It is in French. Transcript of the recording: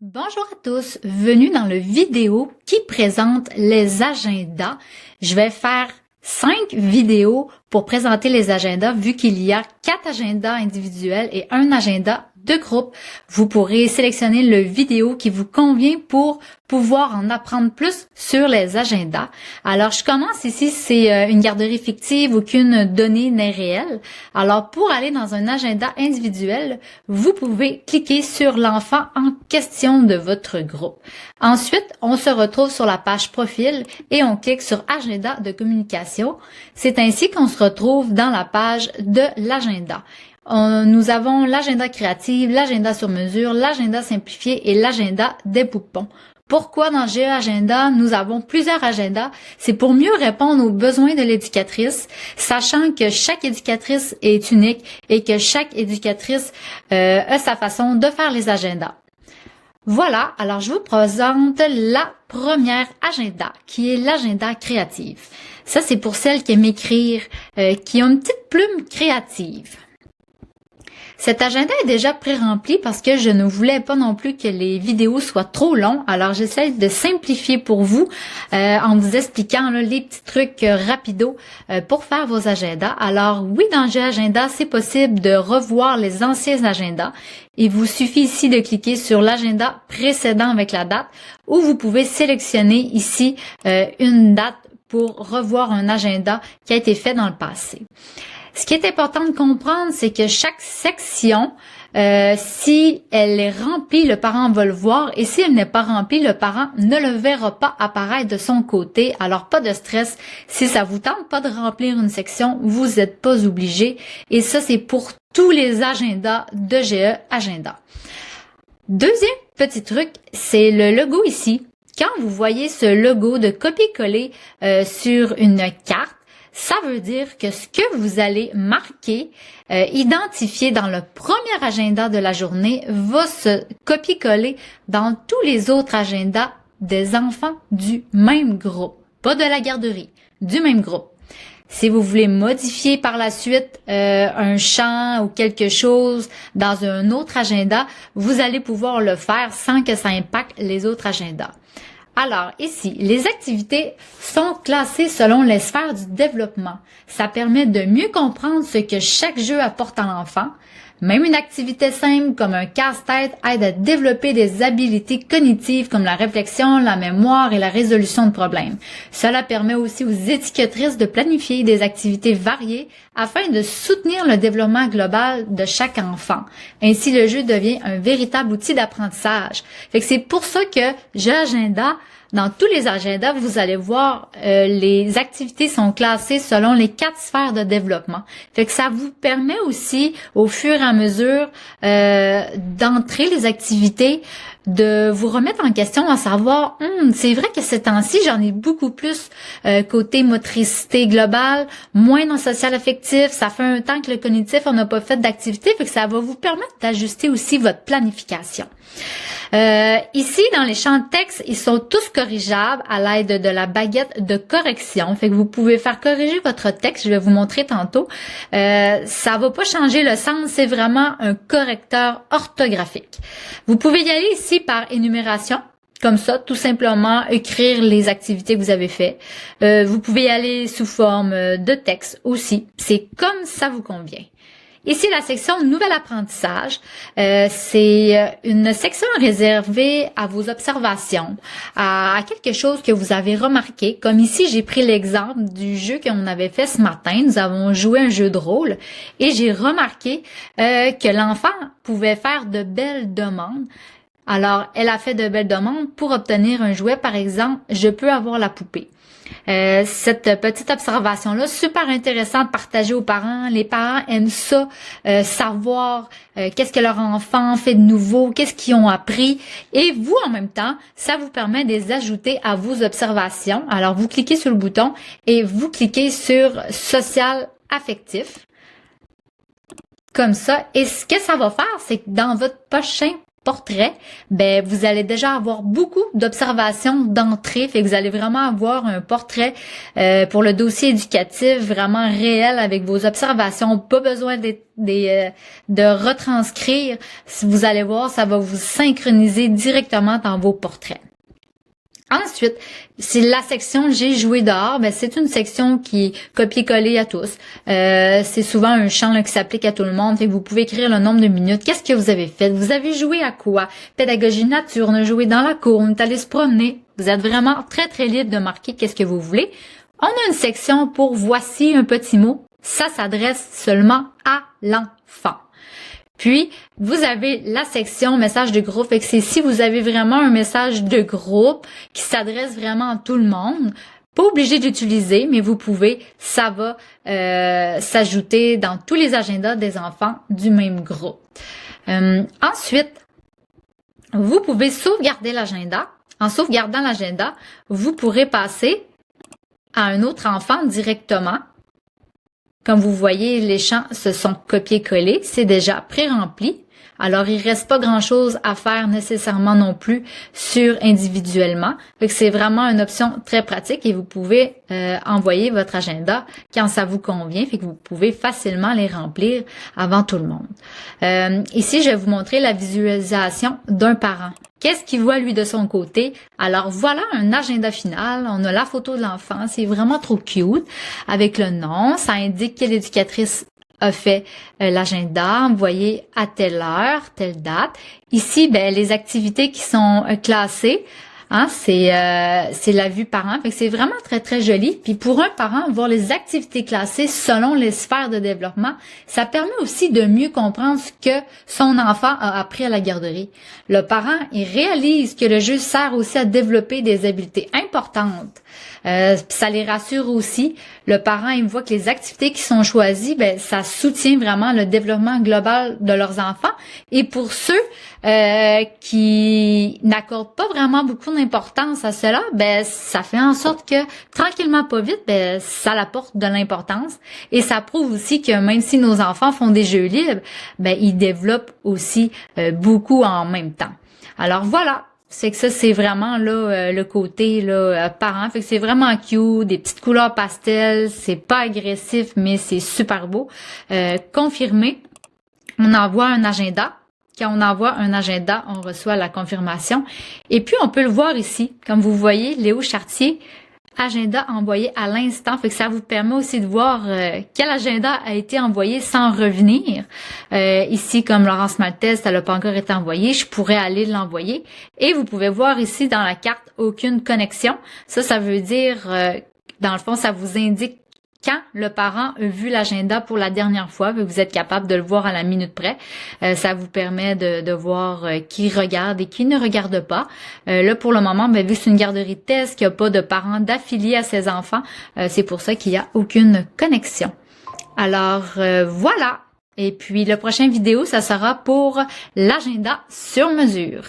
Bonjour à tous, bienvenue dans le vidéo qui présente les agendas. Je vais faire 5 vidéos pour présenter les agendas vu qu'il y a 4 agendas individuels et un agenda de groupe. Vous pourrez sélectionner le vidéo qui vous convient pour pouvoir en apprendre plus sur les agendas. Alors, je commence ici, c'est une garderie fictive, aucune donnée n'est réelle. Alors, pour aller dans un agenda individuel, vous pouvez cliquer sur l'enfant en question de votre groupe. Ensuite, on se retrouve sur la page profil et on clique sur agenda de communication. C'est ainsi qu'on se retrouve dans la page de l'agenda. Nous avons l'agenda créatif, l'agenda sur mesure, l'agenda simplifié et l'agenda des poupons. Pourquoi dans GeoAgenda, nous avons plusieurs agendas? C'est pour mieux répondre aux besoins de l'éducatrice, sachant que chaque éducatrice est unique et que chaque éducatrice a sa façon de faire les agendas. Voilà, alors je vous présente la première agenda, qui est l'agenda créatif. Ça, c'est pour celles qui aiment écrire, qui ont une petite plume créative. Cet agenda est déjà pré-rempli parce que je ne voulais pas non plus que les vidéos soient trop longues. Alors, j'essaie de simplifier pour vous en vous expliquant là, les petits trucs rapidos pour faire vos agendas. Alors, oui, dans GeoAgenda, c'est possible de revoir les anciens agendas. Il vous suffit ici de cliquer sur l'agenda précédent avec la date ou vous pouvez sélectionner ici une date pour revoir un agenda qui a été fait dans le passé. Ce qui est important de comprendre, c'est que chaque section, si elle est remplie, le parent va le voir et si elle n'est pas remplie, le parent ne le verra pas apparaître de son côté. Alors, pas de stress. Si ça vous tente pas de remplir une section, vous n'êtes pas obligé. Et ça, c'est pour tous les agendas de GeoAgenda. Deuxième petit truc, c'est le logo ici. Quand vous voyez ce logo de copier-coller sur une carte, ça veut dire que ce que vous allez marquer, identifier dans le premier agenda de la journée va se copier-coller dans tous les autres agendas des enfants du même groupe. Pas de la garderie, du même groupe. Si vous voulez modifier par la suite un champ ou quelque chose dans un autre agenda, vous allez pouvoir le faire sans que ça impacte les autres agendas. Alors, ici, les activités sont classées selon les sphères du développement. Ça permet de mieux comprendre ce que chaque jeu apporte à l'enfant. Même une activité simple comme un casse-tête aide à développer des habiletés cognitives comme la réflexion, la mémoire et la résolution de problèmes. Cela permet aussi aux éducatrices de planifier des activités variées afin de soutenir le développement global de chaque enfant. Ainsi, le jeu devient un véritable outil d'apprentissage. Fait que c'est pour ça que GeoAgenda, dans tous les agendas, vous allez voir, les activités sont classées selon les 4 sphères de développement. Fait que ça vous permet aussi, au fur et à mesure d'entrer les activités, de vous remettre en question à savoir, c'est vrai que ces temps-ci, j'en ai beaucoup plus côté motricité globale, moins dans social affectif, ça fait un temps que le cognitif, on n'a pas fait d'activité, fait que ça va vous permettre d'ajuster aussi votre planification. Ici, dans les champs de texte, ils sont tous corrigeables à l'aide de la baguette de correction. Fait que vous pouvez faire corriger votre texte. Je vais vous montrer tantôt. Ça va pas changer le sens. C'est vraiment un correcteur orthographique. Vous pouvez y aller ici par énumération. Comme ça, tout simplement, écrire les activités que vous avez faites. Vous pouvez y aller sous forme de texte aussi. C'est comme ça vous convient. Ici, la section Nouvel apprentissage, c'est une section réservée à vos observations, à quelque chose que vous avez remarqué. Comme ici, j'ai pris l'exemple du jeu qu'on avait fait ce matin. Nous avons joué un jeu de rôle et j'ai remarqué que l'enfant pouvait faire de belles demandes. Alors, elle a fait de belles demandes pour obtenir un jouet. Par exemple, je peux avoir la poupée. Cette petite observation-là, super intéressante, partagée aux parents. Les parents aiment ça, savoir qu'est-ce que leur enfant fait de nouveau, qu'est-ce qu'ils ont appris. Et vous, en même temps, ça vous permet de les ajouter à vos observations. Alors, vous cliquez sur le bouton et vous cliquez sur Social affectif. Comme ça. Et ce que ça va faire, c'est que dans votre prochain portrait, ben vous allez déjà avoir beaucoup d'observations d'entrée, fait que vous allez vraiment avoir un portrait pour le dossier éducatif vraiment réel avec vos observations, pas besoin de retranscrire. Si vous allez voir, ça va vous synchroniser directement dans vos portraits. Ensuite, c'est la section J'ai joué dehors. Ben, c'est une section qui est copier-coller à tous. C'est souvent un champ là, qui s'applique à tout le monde. Fait que vous pouvez écrire le nombre de minutes. Qu'est-ce que vous avez fait? Vous avez joué à quoi? Pédagogie nature, on a joué dans la cour, on est allé se promener. Vous êtes vraiment très, très libre de marquer qu'est-ce que vous voulez. On a une section pour voici un petit mot. Ça s'adresse seulement à l'enfant. Puis, vous avez la section message de groupe. Fait que c'est si vous avez vraiment un message de groupe qui s'adresse vraiment à tout le monde, pas obligé d'utiliser, mais vous pouvez, ça va s'ajouter dans tous les agendas des enfants du même groupe. Ensuite, vous pouvez sauvegarder l'agenda. En sauvegardant l'agenda, vous pourrez passer à un autre enfant directement. Comme vous voyez, les champs se sont copiés-collés, c'est déjà pré-rempli. Alors, il reste pas grand-chose à faire nécessairement non plus sur individuellement. Fait que c'est vraiment une option très pratique et vous pouvez envoyer votre agenda quand ça vous convient. Fait que vous pouvez facilement les remplir avant tout le monde. Ici, je vais vous montrer la visualisation d'un parent. Qu'est-ce qu'il voit lui de son côté? Alors voilà un agenda final. On a la photo de l'enfant. C'est vraiment trop cute. Avec le nom, ça indique quelle éducatrice a fait l'agenda, envoyé à telle heure, telle date. Ici, ben les activités qui sont classées, hein, c'est la vue parent. Fait que c'est vraiment très, très joli. Puis pour un parent, voir les activités classées selon les sphères de développement, ça permet aussi de mieux comprendre ce que son enfant a appris à la garderie. Le parent, il réalise que le jeu sert aussi à développer des habiletés importantes. Ça les rassure aussi. Le parent, il voit que les activités qui sont choisies, ben ça soutient vraiment le développement global de leurs enfants. Et pour ceux qui n'accordent pas vraiment beaucoup d'importance à cela, ben ça fait en sorte que tranquillement pas vite, ben ça apporte de l'importance. Et ça prouve aussi que même si nos enfants font des jeux libres, ben ils développent aussi beaucoup en même temps. Alors voilà. C'est que ça, c'est vraiment là le côté là parent. Fait que c'est vraiment cute, des petites couleurs pastel, c'est pas agressif, mais c'est super beau. Confirmé, on envoie un agenda. Quand on envoie un agenda, on reçoit la confirmation. Et puis, on peut le voir ici. Comme vous voyez, Léo Chartier, agenda envoyé à l'instant. Fait que ça vous permet aussi de voir quel agenda a été envoyé sans revenir. Ici, comme Laurence Maltese, ça n'a pas encore été envoyé, je pourrais aller l'envoyer. Et vous pouvez voir ici dans la carte aucune connexion. Ça veut dire, dans le fond, ça vous indique quand le parent a vu l'agenda pour la dernière fois, vous êtes capable de le voir à la minute près. Ça vous permet de voir qui regarde et qui ne regarde pas. Là, pour le moment, vu que c'est une garderie de test, qu'il n'y a pas de parents d'affiliés à ses enfants, c'est pour ça qu'il n'y a aucune connexion. Alors, voilà. Et puis, le prochain vidéo, ça sera pour l'agenda sur mesure.